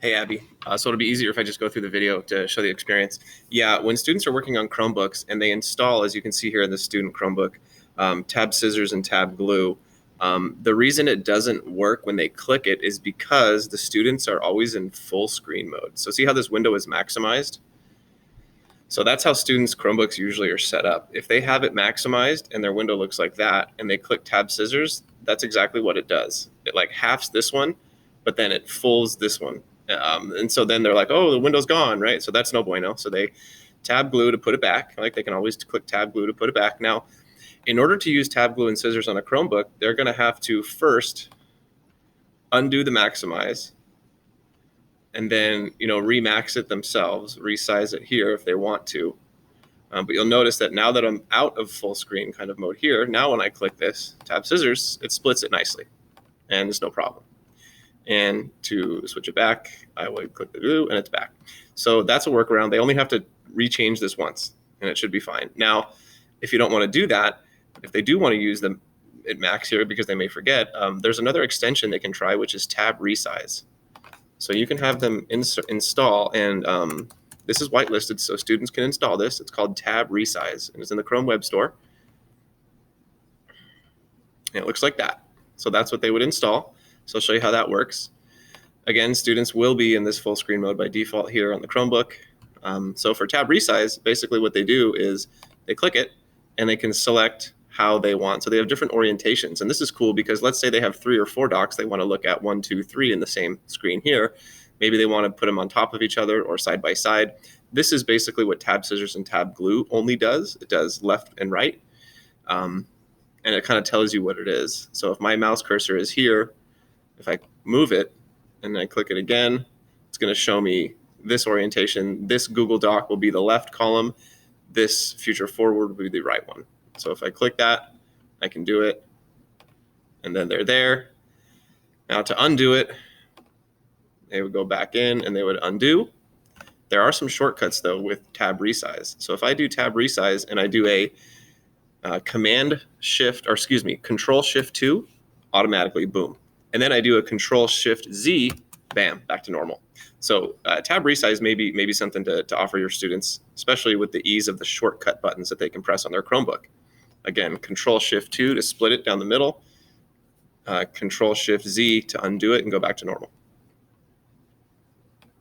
Hey, Abby. So it'll be easier if I just go through the video to show the experience. Yeah, when students are working on Chromebooks and they install, as you can see here in the student Chromebook, tab scissors and tab glue, the reason it doesn't work when they click it is because the students are always in full screen mode. So see how this window is maximized? So that's how students' Chromebooks usually are set up. If they have it maximized and their window looks like that and they click tab scissors, that's exactly what it does. It like halves this one, but then it fulls this one. And so then they're like, oh, the window's gone, right? So that's no bueno. So they tab glue to put it back. Like they can always click tab glue to put it back. Now, in order to use tab glue and scissors on a Chromebook, they're going to have to first undo the maximize and then, remax it themselves, resize it here if they want to. But you'll notice that now that I'm out of full screen kind of mode here, now when I click this tab scissors, it splits it nicely and there's no problem. And to switch it back, I would click the glue and it's back. So that's a workaround. They only have to rechange this once and it should be fine. Now, if you don't want to do that, if they do want to use it max here because they may forget, there's another extension they can try, which is tab resize. So you can have them install, and this is whitelisted, so students can install this. It's called tab resize, and it's in the Chrome Web Store. And it looks like that. So that's what they would install. So I'll show you how that works. Again, students will be in this full screen mode by default here on the Chromebook. So for tab resize, basically what they do is they click it, and they can select how they want. So they have different orientations. And this is cool because let's say they have 3 or 4 docs they want to look at 1, 2, 3 in the same screen here. Maybe they want to put them on top of each other or side by side. This is basically what tab scissors and tab glue only does. It does left and right. And it kind of tells you what it is. So if my mouse cursor is here, if I move it and I click it again, it's going to show me this orientation. This Google Doc will be the left column. This future forward will be the right one. So if I click that, I can do it, and then they're there. Now to undo it, they would go back in and they would undo. There are some shortcuts though with tab resize. So if I do tab resize and I do a Control Shift 2, automatically boom. And then I do a Control Shift Z, bam, back to normal. So tab resize may be something to offer your students, especially with the ease of the shortcut buttons that they can press on their Chromebook. Again, Control Shift 2 to split it down the middle, Control Shift Z to undo it and go back to normal.